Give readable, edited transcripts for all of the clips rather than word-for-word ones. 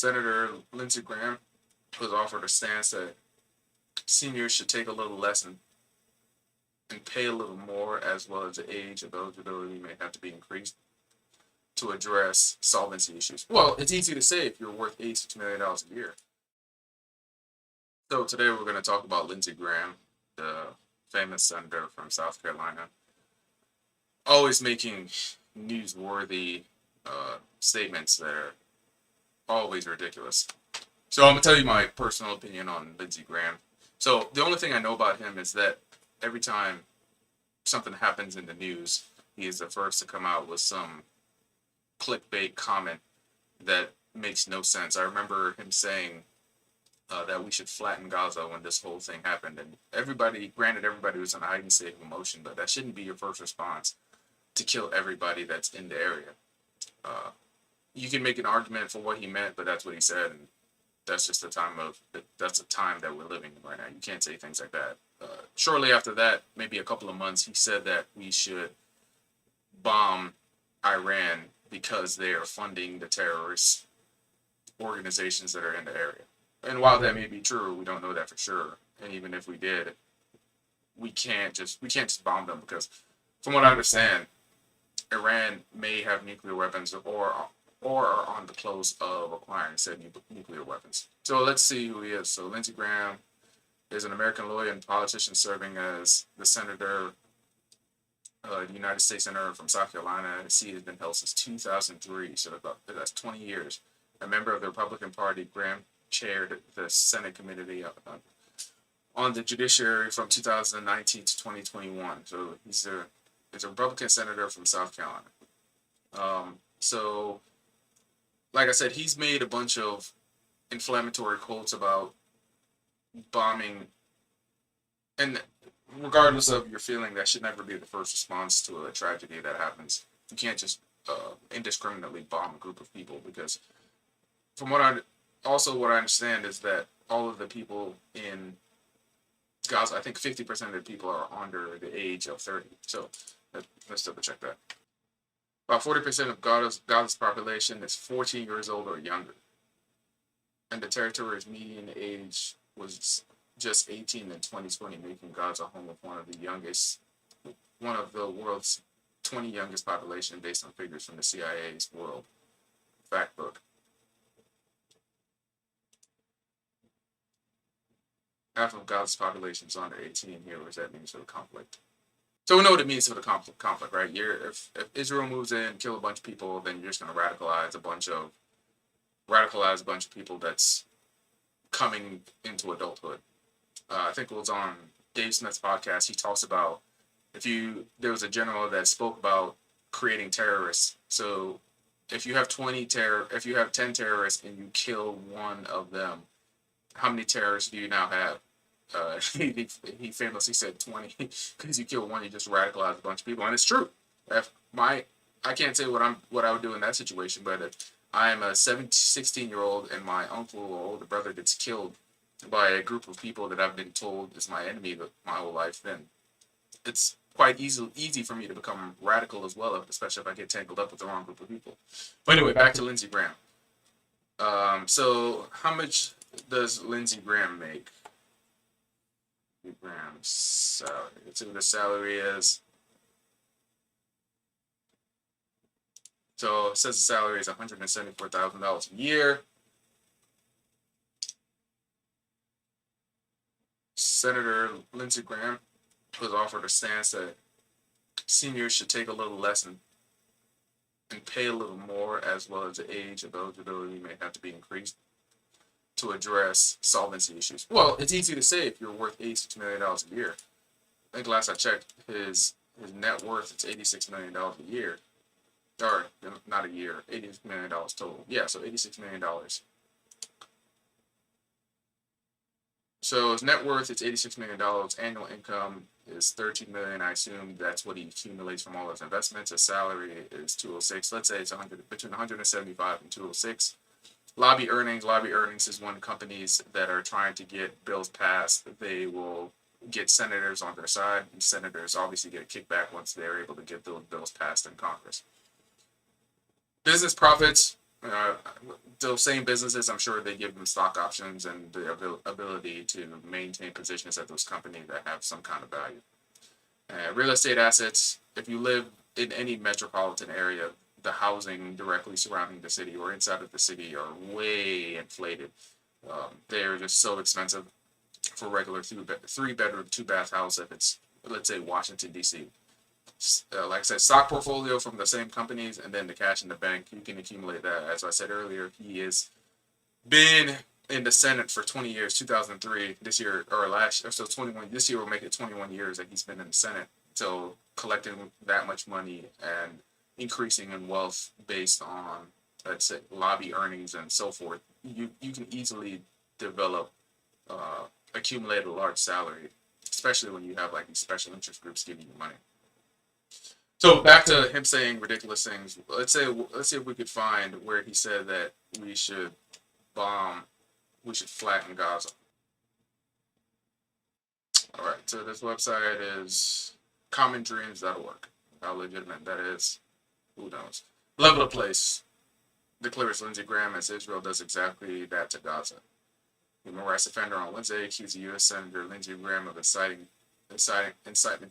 Senator Lindsey Graham was offered a stance that seniors should take a little less and pay a little more, as well as the age of eligibility may have to be increased to address solvency issues. Well, it's easy to say if you're worth $86 million a year. So today we're going to talk about Lindsey Graham, the famous senator from South Carolina, always making newsworthy statements that are always ridiculous. So I'm going to tell you my personal opinion on Lindsey Graham. So the only thing I know about him is that every time something happens in the news, he is the first to come out with some clickbait comment that makes no sense. I remember him saying that we should flatten Gaza when this whole thing happened. And everybody was in a heightened state of emotion, but that shouldn't be your first response, to kill everybody that's in the area. You can make an argument for what he meant, but that's what he said, and that's just the time that we're living in right now. You can't say things like that. Shortly after that, maybe a couple of months, he said that we should bomb iRaN because they are funding the terrorist organizations that are in the area. And while that may be true, we don't know that for sure. And even if we did, we can't just bomb them, because from what I understand, Iran may have nuclear weapons or are on the close of acquiring said nuclear weapons. So let's see who he is. So Lindsey Graham is an American lawyer and politician serving as the senator, the United States Senator from South Carolina. His seat has been held since 2003, so that's 20 years. A member of the Republican Party, Graham chaired the Senate Committee on the Judiciary from 2019 to 2021. So he's a Republican senator from South Carolina. So, like I said, he's made a bunch of inflammatory quotes about bombing, and regardless of your feeling, that should never be the first response to a tragedy that happens. You can't just indiscriminately bomb a group of people, because from what I understand is that all of the people in Gaza, I think 50% of the people are under the age of 30. So let's double check that. About 40% of Gaza's population is 14 years old or younger. And the territory's median age was just 18 in 2020, making Gaza home of one of the world's 20 youngest population, based on figures from the CIA's World Fact Book. Half of Gaza's population is under 18 here. What does that mean for the conflict? So we know what it means for the conflict, right? If Israel moves in, kill a bunch of people, then you're just going to radicalize a bunch of people that's coming into adulthood. I think it was on Dave Smith's podcast. He talks about there was a general that spoke about creating terrorists. So if you have 10 terrorists and you kill one of them, how many terrorists do you now have? He famously said 20, because you kill one, you just radicalize a bunch of people, and it's true. I can't say what I would do in that situation, but if I am a 16-year-old and my uncle or older brother gets killed by a group of people that I've been told is my enemy my whole life, then it's quite easy for me to become radical as well, especially if I get tangled up with the wrong group of people. But anyway, back to Lindsey Graham. So how much does Lindsey Graham make? Graham's salary. Let's see what the salary is. So it says the salary is $174,000 a year. Senator Lindsey Graham was offered a stance that seniors should take a little less and pay a little more, as well as the age of eligibility may have to be increased to address solvency issues. Well, it's easy to say if you're worth $86 million a year. I think last I checked, his net worth is $86 million a year. Or, not a year, $86 million total. Yeah, so $86 million. So his net worth is $86 million. Annual income is $13 million. I assume that's what he accumulates from all his investments. His salary is $206. Let's say it's between $175 and $206. Lobby earnings is when companies that are trying to get bills passed, they will get senators on their side, and senators obviously get a kickback once they're able to get those bills passed in Congress. Business profits, uh, those same businesses, I'm sure they give them stock options and the ability to maintain positions at those companies that have some kind of value. Real estate assets, if you live in any metropolitan area, the housing directly surrounding the city or inside of the city are way inflated. They're just so expensive for regular three bedroom, two bath house if it's, let's say, Washington, D.C. Like I said, stock portfolio from the same companies and then the cash in the bank, you can accumulate that. As I said earlier, he has been in the Senate for 20 years, 2003, this year, or last year, so 21, this year will make it 21 years that he's been in the Senate. So collecting that much money and increasing in wealth based on, let's say, lobby earnings and so forth, you can easily develop, accumulate a large salary, especially when you have like these special interest groups giving you money. So back to him saying ridiculous things. Let's see if we could find where he said that we should bomb, we should flatten Gaza. All right, so this website is commondreams.org. How legitimate that is, who knows? Level of place declares Lindsey Graham as Israel does exactly that to Gaza. Human rights offender on Wednesday accused U.S. Senator Lindsey Graham of incitement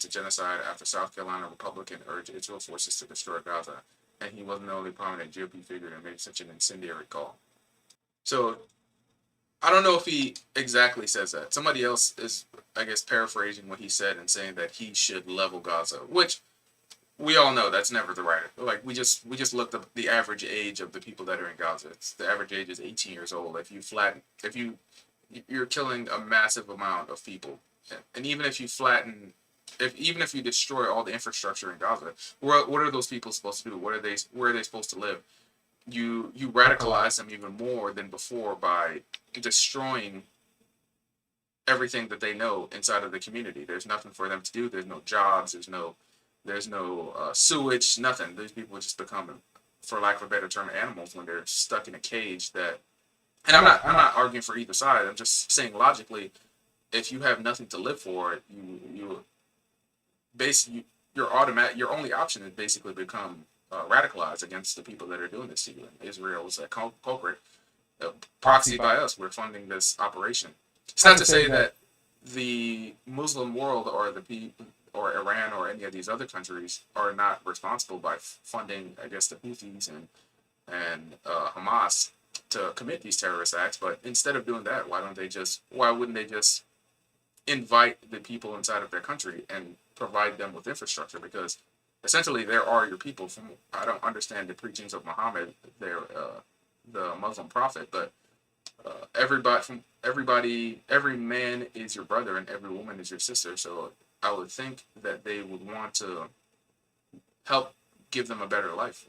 to genocide after South Carolina Republican urged Israel forces to destroy Gaza, and he wasn't the only prominent GOP figure to make such an incendiary call. So I don't know if he exactly says that. Somebody else is, I guess, paraphrasing what he said and saying that he should level Gaza, which we all know that's never the right. Like we just looked up the average age of the people that are in Gaza. The average age is 18 years old. You're killing a massive amount of people, and even if you flatten, even if you destroy all the infrastructure in Gaza, what are those people supposed to do? Where are they supposed to live? You radicalize them even more than before by destroying everything that they know inside of the community. There's nothing for them to do. There's no jobs. There's no sewage. Nothing. These people just become, for lack of a better term, animals when they're stuck in a cage. And I'm not arguing for either side. I'm just saying logically, if you have nothing to live for, your only option is basically become radicalized against the people that are doing this to you. And Israel is a culprit, proxied by us. We're funding this operation. It's not to say that the Muslim world or the people or Iran or any of these other countries are not responsible by funding, I guess, the Houthis and Hamas to commit these terrorist acts. But instead of doing that, why wouldn't they just invite the people inside of their country and provide them with infrastructure? Because essentially there are your people. I don't understand the preachings of Muhammad, the Muslim prophet, but every man is your brother and every woman is your sister. So I would think that they would want to help give them a better life.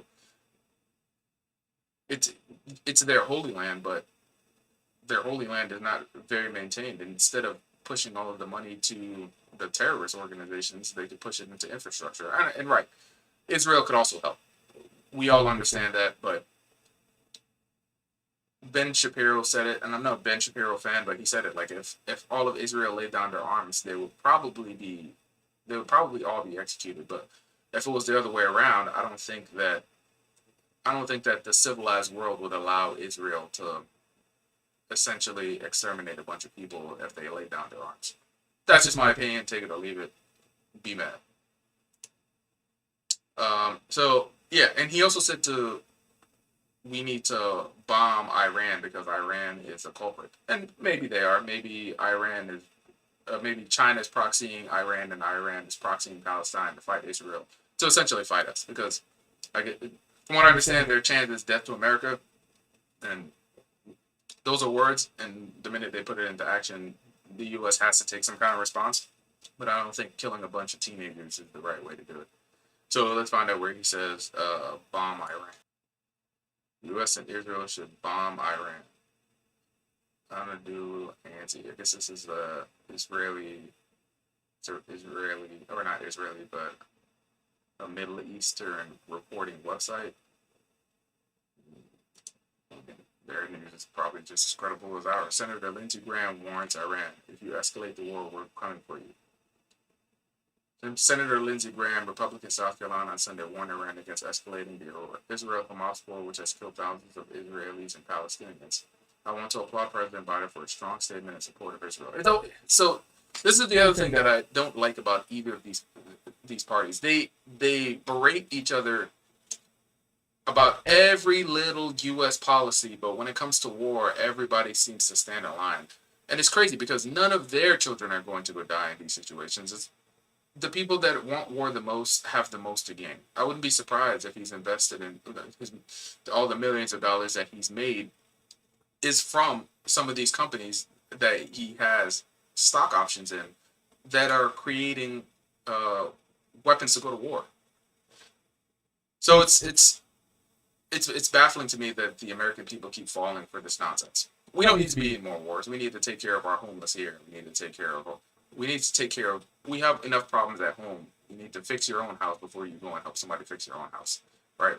It's their holy land, but their holy land is not very maintained. And instead of pushing all of the money to the terrorist organizations, they could push it into infrastructure. And right, Israel could also help. We all understand that, but Ben Shapiro said it, and I'm not a Ben Shapiro fan, but he said it like if all of Israel laid down their arms, they would probably all be executed. But if it was the other way around, I don't think that the civilized world would allow Israel to essentially exterminate a bunch of people if they lay down their arms. That's just my opinion. Take it or leave it. Be mad. So yeah, and he also said we need to bomb Iran because Iran is a culprit, and maybe they are. Maybe Iran is. Maybe China is proxying Iran, and Iran is proxying Palestine to fight Israel, to essentially fight us. Because from what I understand, their chant is death to America, and those are words, and the minute they put it into action, the U.S. has to take some kind of response. But I don't think killing a bunch of teenagers is the right way to do it. So let's find out where he says bomb Iran. U.S. and Israel should bomb Iran. I'm gonna do anti. I guess this is the Israeli, or not Israeli, but a Middle Eastern reporting website. Their news is probably just as credible as ours. Senator Lindsey Graham warns Iran, if you escalate the war, we're coming for you. And Senator Lindsey Graham, Republican, South Carolina, on Sunday warned Iran against escalating the Israel-Hamas war, which has killed thousands of Israelis and Palestinians. I want to applaud President Biden for a strong statement in support of Israel. So this is the other thing that I don't like about either of these parties. They berate each other about every little U.S. policy, but when it comes to war, everybody seems to stand in line. And it's crazy because none of their children are going to go die in these situations. It's the people that want war the most have the most to gain. I wouldn't be surprised if he's invested in all the millions of dollars that he's made is from some of these companies that he has stock options in that are creating weapons to go to war. So it's baffling to me that the American people keep falling for this nonsense. We don't need to be in more wars. We need to take care of our homeless here. We need to take care of. We have enough problems at home. You need to fix your own house before you go and help somebody fix your own house, right?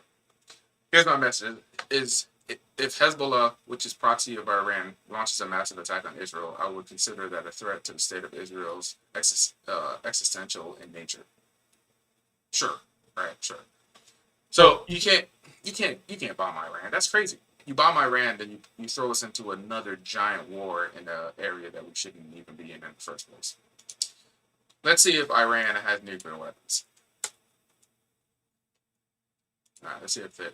Here's my message: is if Hezbollah, which is proxy of Iran, launches a massive attack on Israel, I would consider that a threat to the state of Israel's existential in nature. Sure, right, sure. So you can't bomb Iran. That's crazy. You bomb Iran, then you throw us into another giant war in an area that we shouldn't even be in the first place. Let's see if Iran has nuclear weapons. All right, let's see if they're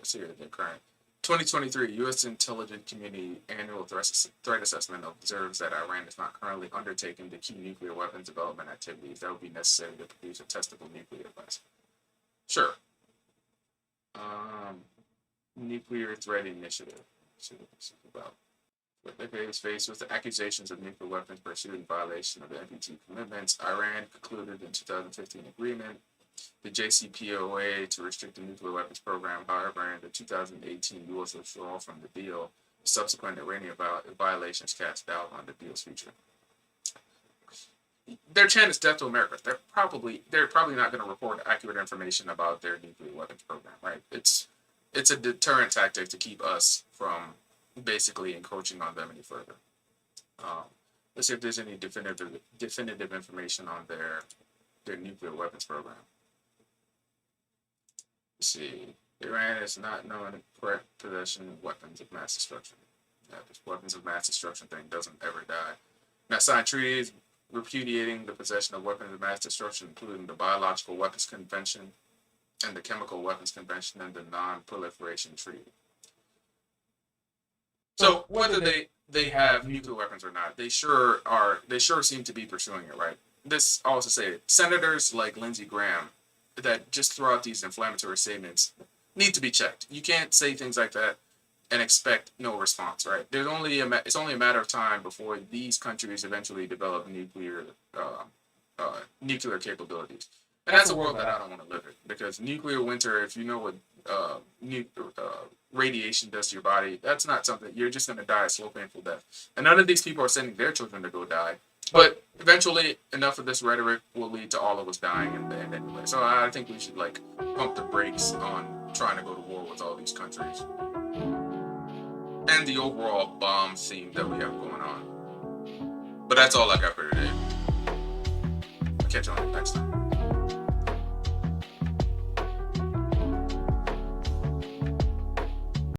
current. 2023 U.S. Intelligence Community Annual Threat Assessment observes that Iran is not currently undertaking the key nuclear weapons development activities that would be necessary to produce a testable nuclear device. Sure. Nuclear Threat Initiative. See what this is about. But they is faced with the accusations of nuclear weapons pursued in violation of the NPT commitments. Iran concluded in 2015 agreement, the JCPOA, to restrict the nuclear weapons program. However, in the 2018 U.S. withdrawal from the deal, subsequent Iranian violations cast doubt on the deal's future. Their chant is death to America. They're probably not going to report accurate information about their nuclear weapons program, right? It's a deterrent tactic to keep us from basically encroaching on them any further. Let's see if there's any definitive information on their nuclear weapons program. Let's see. Iran is not known for possession of weapons of mass destruction. Yeah, this weapons of mass destruction thing doesn't ever die. Now, signed treaties repudiating the possession of weapons of mass destruction, including the Biological Weapons Convention and the Chemical Weapons Convention and the Non-Proliferation Treaty. So whether they have nuclear weapons or not, they sure seem to be pursuing it, right? This, I'll also say, senators like Lindsey Graham that just throw out these inflammatory statements need to be checked. You can't say things like that and expect no response, right? It's only a matter of time before these countries eventually develop nuclear capabilities. And that's a world that I don't want to live in, because nuclear winter, if you know what radiation does to your body, that's not something, you're just going to die a slow, painful death. And none of these people are sending their children to go die. But eventually, enough of this rhetoric will lead to all of us dying in the end anyway. So I think we should pump the brakes on trying to go to war with all these countries. And the overall bOmB theme that we have going on. But that's all I got for today. I'll catch you on the next time.